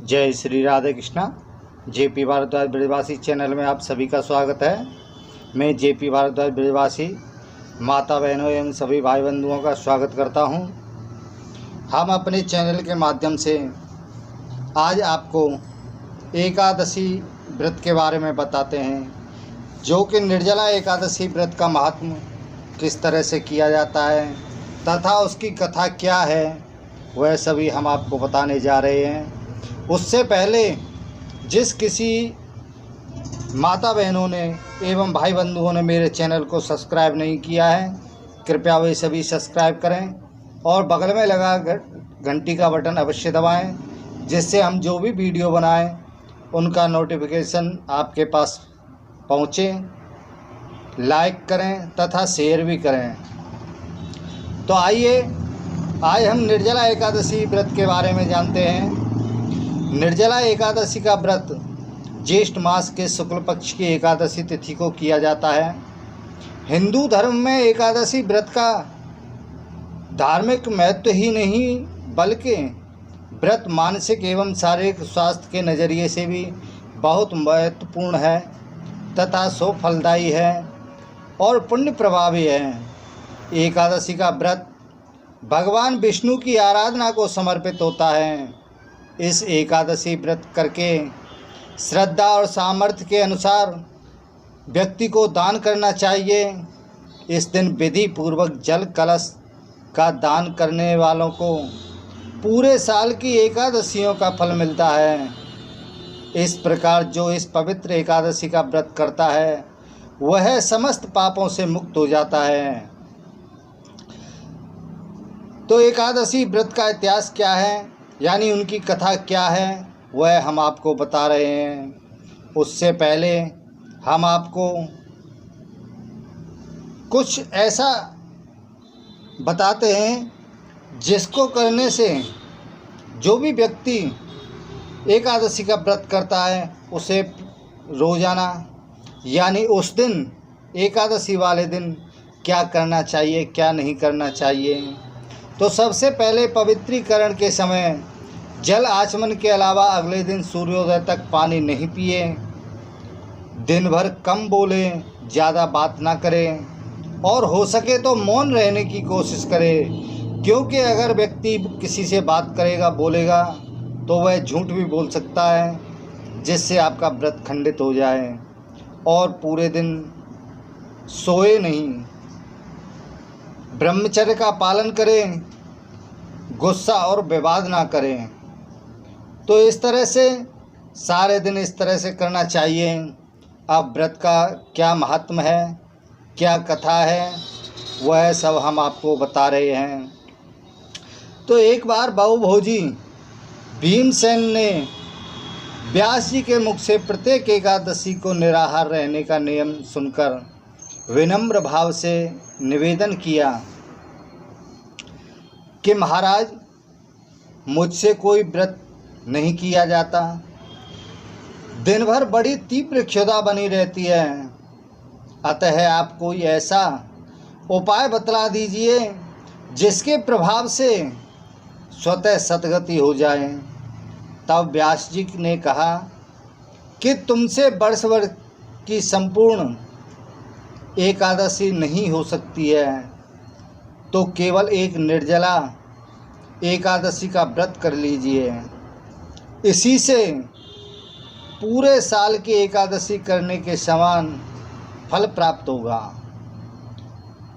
जय श्री राधे कृष्णा। जेपी भारद्वाज ब्रजवासी चैनल में आप सभी का स्वागत है। मैं जेपी भारद्वाज ब्रजवासी माता बहनों एवं सभी भाई बंधुओं का स्वागत करता हूं। हम अपने चैनल के माध्यम से आज आपको एकादशी व्रत के बारे में बताते हैं, जो कि निर्जला एकादशी व्रत का महत्व किस तरह से किया जाता है तथा उसकी कथा क्या है, वह सभी हम आपको बताने जा रहे हैं। उससे पहले जिस किसी माता बहनों ने एवं भाई बंधुओं ने मेरे चैनल को सब्सक्राइब नहीं किया है, कृपया वे सभी सब्सक्राइब करें और बगल में लगा घंटी का बटन अवश्य दबाएं, जिससे हम जो भी वीडियो बनाएं उनका नोटिफिकेशन आपके पास पहुँचे। लाइक करें तथा शेयर भी करें। तो आइए आज हम निर्जला एकादशी व्रत के बारे में जानते हैं। निर्जला एकादशी का व्रत ज्येष्ठ मास के शुक्ल पक्ष की एकादशी तिथि को किया जाता है। हिंदू धर्म में एकादशी व्रत का धार्मिक महत्व ही नहीं, बल्कि व्रत मानसिक एवं शारीरिक स्वास्थ्य के नज़रिए से भी बहुत महत्वपूर्ण है तथा सो फलदायी है और पुण्य प्रभावी है। एकादशी का व्रत भगवान विष्णु की आराधना को समर्पित होता है। इस एकादशी व्रत करके श्रद्धा और सामर्थ्य के अनुसार व्यक्ति को दान करना चाहिए। इस दिन विधि पूर्वक जल कलश का दान करने वालों को पूरे साल की एकादशियों का फल मिलता है। इस प्रकार जो इस पवित्र एकादशी का व्रत करता है वह समस्त पापों से मुक्त हो जाता है। तो एकादशी व्रत का इतिहास क्या है, यानी उनकी कथा क्या है, वह हम आपको बता रहे हैं। उससे पहले हम आपको कुछ ऐसा बताते हैं जिसको करने से जो भी व्यक्ति एकादशी का व्रत करता है उसे रोज़ाना यानी उस दिन एकादशी वाले दिन क्या करना चाहिए, क्या नहीं करना चाहिए। तो सबसे पहले पवित्रीकरण के समय जल आचमन के अलावा अगले दिन सूर्योदय तक पानी नहीं पिए। दिन भर कम बोलें, ज़्यादा बात ना करें और हो सके तो मौन रहने की कोशिश करें, क्योंकि अगर व्यक्ति किसी से बात करेगा, बोलेगा तो वह झूठ भी बोल सकता है, जिससे आपका व्रत खंडित हो जाए। और पूरे दिन सोए नहीं, ब्रह्मचर्य का पालन करें, गुस्सा और विवाद ना करें। तो इस तरह से सारे दिन इस तरह से करना चाहिए। अब व्रत का क्या महत्व है, क्या कथा है, वह सब हम आपको बता रहे हैं। तो एक बार बहुभोजी भीमसेन ने व्यास जी के मुख से प्रत्येक एकादशी को निराहार रहने का नियम सुनकर विनम्र भाव से निवेदन किया कि महाराज, मुझसे कोई व्रत नहीं किया जाता। दिन भर बड़ी तीव्र क्षुधा बनी रहती है, अतः आप कोई ऐसा उपाय बतला दीजिए जिसके प्रभाव से स्वतः सद्गति हो जाए। तब व्यास जी ने कहा कि तुमसे वर्ष भर की संपूर्ण एकादशी नहीं हो सकती है, तो केवल एक निर्जला एकादशी का व्रत कर लीजिए। इसी से पूरे साल की एकादशी करने के समान फल प्राप्त होगा।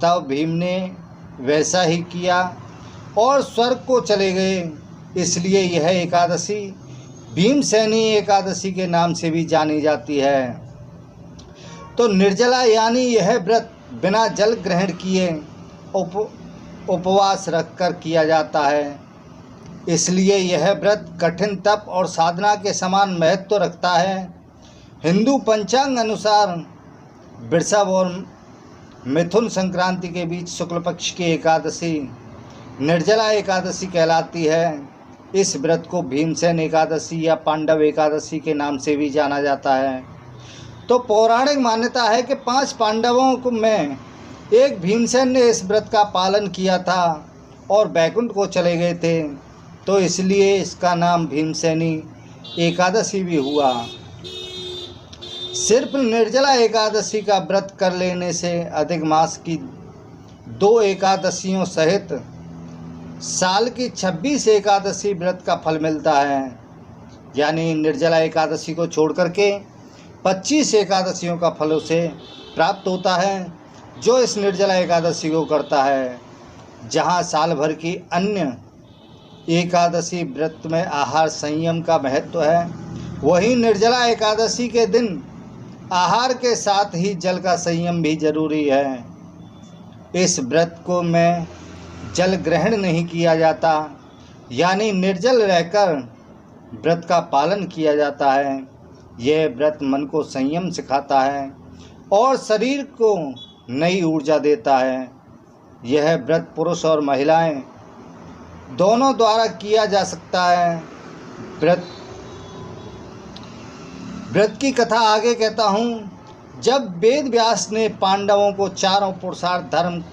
तब भीम ने वैसा ही किया और स्वर्ग को चले गए। इसलिए यह एकादशी भीमसेनी एकादशी के नाम से भी जानी जाती है। तो निर्जला यानी यह व्रत बिना जल ग्रहण किए उपवास रखकर किया जाता है। इसलिए यह व्रत कठिन तप और साधना के समान महत्व रखता है। हिंदू पंचांग अनुसार वृषभ और मिथुन संक्रांति के बीच शुक्ल पक्ष की एकादशी निर्जला एकादशी कहलाती है। इस व्रत को भीमसेन एकादशी या पांडव एकादशी के नाम से भी जाना जाता है। तो पौराणिक मान्यता है कि 5 पांडवों में एक भीमसेन ने इस व्रत का पालन किया था और बैकुंठ को चले गए थे, तो इसलिए इसका नाम भीमसेनी एकादशी भी हुआ। सिर्फ निर्जला एकादशी का व्रत कर लेने से अधिक मास की 2 एकादशियों सहित साल की 26 एकादशी व्रत का फल मिलता है। यानी निर्जला एकादशी को छोड़ करके 25 एकादशियों का फल उसे प्राप्त होता है जो इस निर्जला एकादशी को करता है। जहाँ साल भर की अन्य एकादशी व्रत में आहार संयम का महत्व है, वहीं निर्जला एकादशी के दिन आहार के साथ ही जल का संयम भी जरूरी है। इस व्रत को में जल ग्रहण नहीं किया जाता, यानी निर्जल रहकर व्रत का पालन किया जाता है। यह व्रत मन को संयम सिखाता है और शरीर को नई ऊर्जा देता है। यह व्रत पुरुष और महिलाएं दोनों द्वारा किया जा सकता है। व्रत की कथा आगे कहता हूँ। जब वेद व्यास ने पांडवों को चारों पुरुषार्थ धर्म,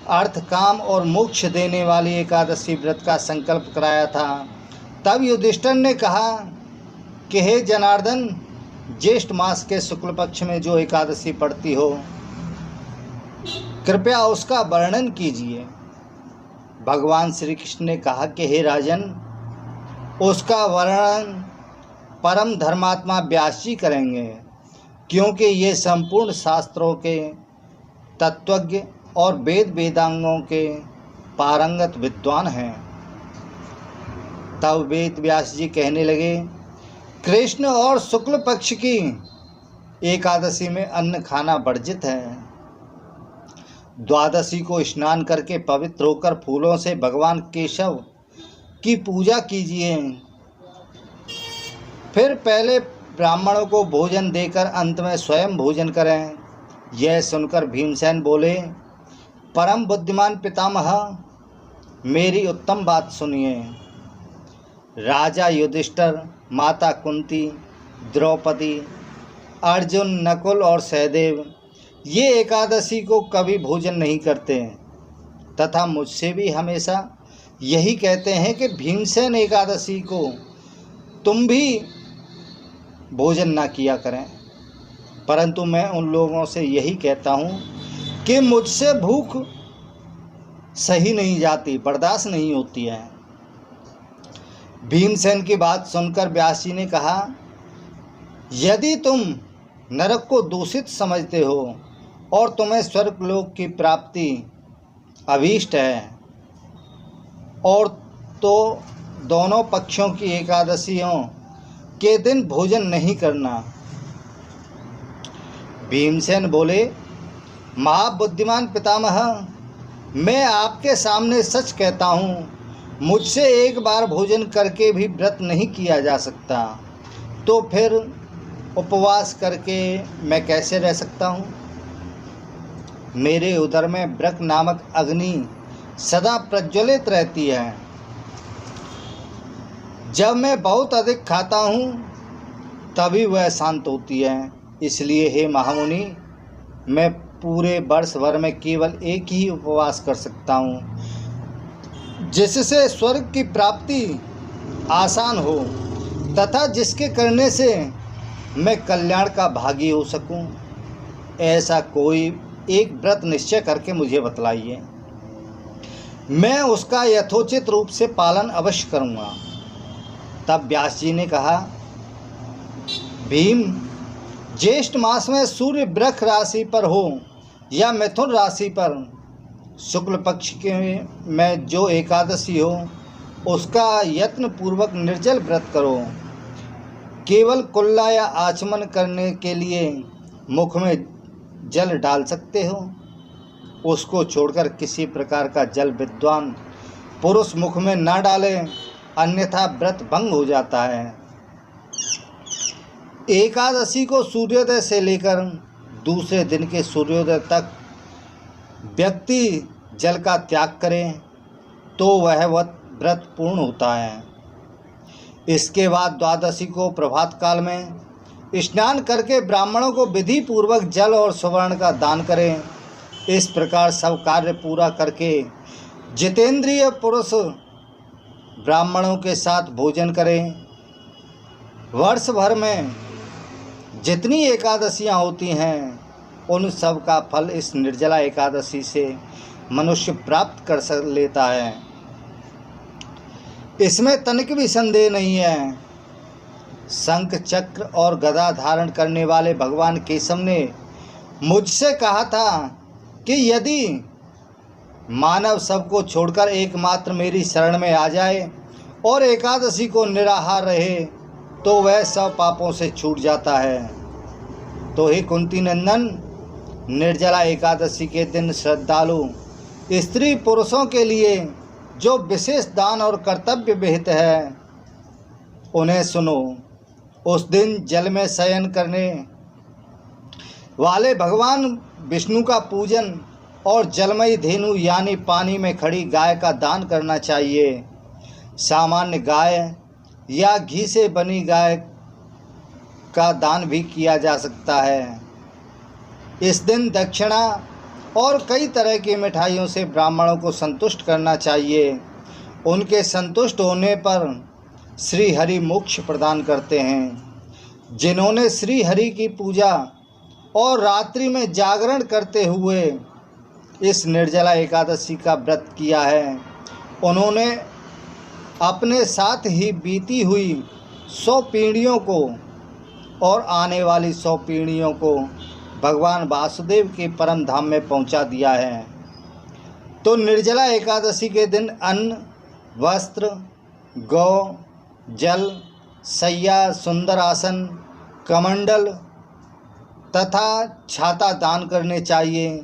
अर्थ, काम और मोक्ष देने वाली एकादशी व्रत का संकल्प कराया था, तब युधिष्ठिर ने कहा कि हे जनार्दन, ज्येष्ठ मास के शुक्ल पक्ष में जो एकादशी पड़ती हो, कृपया उसका वर्णन कीजिए। भगवान श्री कृष्ण ने कहा कि हे राजन, उसका वर्णन परम धर्मात्मा व्यास जी करेंगे, क्योंकि ये संपूर्ण शास्त्रों के तत्वज्ञ और वेद वेदांगों के पारंगत विद्वान हैं। तब वेद व्यास जी कहने लगे, कृष्ण और शुक्ल पक्ष की एकादशी में अन्न खाना वर्जित है। द्वादशी को स्नान करके पवित्र होकर फूलों से भगवान केशव की पूजा कीजिए। फिर पहले ब्राह्मणों को भोजन देकर अंत में स्वयं भोजन करें। यह सुनकर भीमसेन बोले, परम बुद्धिमान पितामह, मेरी उत्तम बात सुनिए। राजा युधिष्ठिर, माता कुंती, द्रौपदी, अर्जुन, नकुल और सहदेव ये एकादशी को कभी भोजन नहीं करते तथा मुझसे भी हमेशा यही कहते हैं कि भीमसेन एकादशी को तुम भी भोजन ना किया करें। परंतु मैं उन लोगों से यही कहता हूँ कि मुझसे भूख सही नहीं जाती, बर्दाश्त नहीं होती है। भीमसेन की बात सुनकर व्यास जी ने कहा, यदि तुम नरक को दूषित समझते हो और तुम्हें स्वर्गलोक की प्राप्ति अभीष्ट है, और तो दोनों पक्षों की एकादशियों के दिन भोजन नहीं करना। भीमसेन बोले, महाबुद्धिमान पितामह, मैं आपके सामने सच कहता हूँ, मुझसे एक बार भोजन करके भी व्रत नहीं किया जा सकता, तो फिर उपवास करके मैं कैसे रह सकता हूँ। मेरे उदर में व्रत नामक अग्नि सदा प्रज्वलित रहती है। जब मैं बहुत अधिक खाता हूँ तभी वह शांत होती है। इसलिए हे महामुनि, मैं पूरे वर्ष भर में केवल एक ही उपवास कर सकता हूँ, जिससे स्वर्ग की प्राप्ति आसान हो तथा जिसके करने से मैं कल्याण का भागी हो सकूं। ऐसा कोई एक व्रत निश्चय करके मुझे बतलाइए, मैं उसका यथोचित रूप से पालन अवश्य करूंगा। तब व्यास जी ने कहा, भीम, ज्येष्ठ मास में सूर्य वृष राशि पर हो या मिथुन राशि पर शुक्ल पक्ष के में जो एकादशी हो, उसका यत्न पूर्वक निर्जल व्रत करो। केवल कुल्ला या आचमन करने के लिए मुख में जल डाल सकते हो, उसको छोड़कर किसी प्रकार का जल विद्वान पुरुष मुख में ना डाले, अन्यथा व्रत भंग हो जाता है। एकादशी को सूर्योदय से लेकर दूसरे दिन के सूर्योदय तक व्यक्ति जल का त्याग करे तो वह व्रत पूर्ण होता है। इसके बाद द्वादशी को प्रभात काल में स्नान करके ब्राह्मणों को विधि पूर्वक जल और सुवर्ण का दान करें। इस प्रकार सब कार्य पूरा करके जितेंद्रिय पुरुष ब्राह्मणों के साथ भोजन करें। वर्ष भर में जितनी एकादशियां होती हैं उन सब का फल इस निर्जला एकादशी से मनुष्य प्राप्त कर लेता है। इसमें तनिक भी संदेह नहीं है। शंख चक्र और गदा धारण करने वाले भगवान केशव ने मुझसे कहा था कि यदि मानव सबको छोड़कर एकमात्र मेरी शरण में आ जाए और एकादशी को निराहार रहे तो वह सब पापों से छूट जाता है। तो हे कुंती नंदन, निर्जला एकादशी के दिन श्रद्धालु स्त्री पुरुषों के लिए जो विशेष दान और कर्तव्य विहित है उन्हें सुनो। उस दिन जल में शयन करने वाले भगवान विष्णु का पूजन और जलमयी धेनु यानी पानी में खड़ी गाय का दान करना चाहिए। सामान्य गाय या घी से बनी गाय का दान भी किया जा सकता है। इस दिन दक्षिणा और कई तरह की मिठाइयों से ब्राह्मणों को संतुष्ट करना चाहिए। उनके संतुष्ट होने पर श्री हरि मोक्ष प्रदान करते हैं। जिन्होंने श्री हरि की पूजा और रात्रि में जागरण करते हुए इस निर्जला एकादशी का व्रत किया है, उन्होंने अपने साथ ही बीती हुई 100 पीढ़ियों को और आने वाली 100 पीढ़ियों को भगवान वासुदेव के परम धाम में पहुंचा दिया है। तो निर्जला एकादशी के दिन अन्न, वस्त्र, गौ, जल, शैया, सुंदर आसन, कमंडल तथा छाता दान करने चाहिए।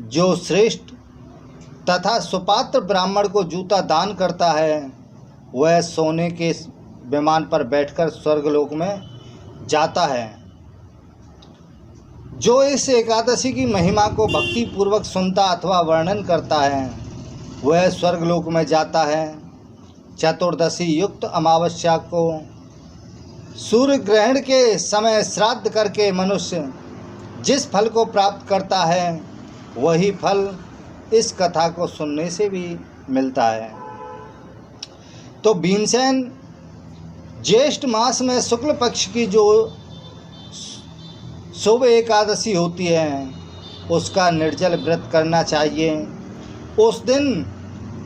जो श्रेष्ठ तथा सुपात्र ब्राह्मण को जूता दान करता है वह सोने के विमान पर बैठकर स्वर्गलोक में जाता है। जो इस एकादशी की महिमा को भक्ति पूर्वक सुनता अथवा वर्णन करता है वह स्वर्गलोक में जाता है। चतुर्दशी युक्त अमावस्या को सूर्य ग्रहण के समय श्राद्ध करके मनुष्य जिस फल को प्राप्त करता है वही फल इस कथा को सुनने से भी मिलता है। तो भीमसेन ज्येष्ठ मास में शुक्ल पक्ष की जो शुभ एकादशी होती है उसका निर्जल व्रत करना चाहिए। उस दिन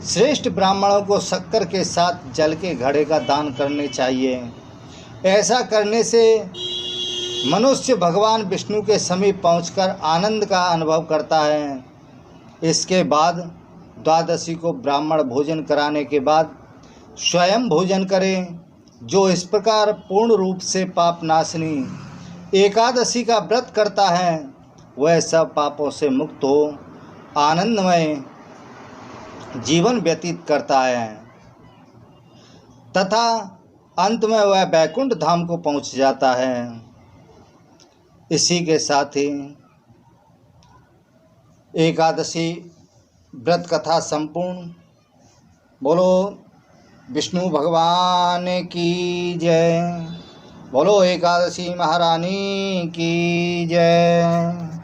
श्रेष्ठ ब्राह्मणों को शक्कर के साथ जल के घड़े का दान करने चाहिए। ऐसा करने से मनुष्य भगवान विष्णु के समीप पहुंचकर आनंद का अनुभव करता है। इसके बाद द्वादशी को ब्राह्मण भोजन कराने के बाद स्वयं भोजन करें। जो इस प्रकार पूर्ण रूप से पाप नाशनी एकादशी का व्रत करता है वह सब पापों से मुक्त हो आनंदमय जीवन व्यतीत करता है तथा अंत में वह वैकुंठ धाम को पहुंच जाता है। इसी के साथ ही एकादशी व्रत कथा संपूर्ण। बोलो विष्णु भगवान की जय। बोलो एकादशी महारानी की जय।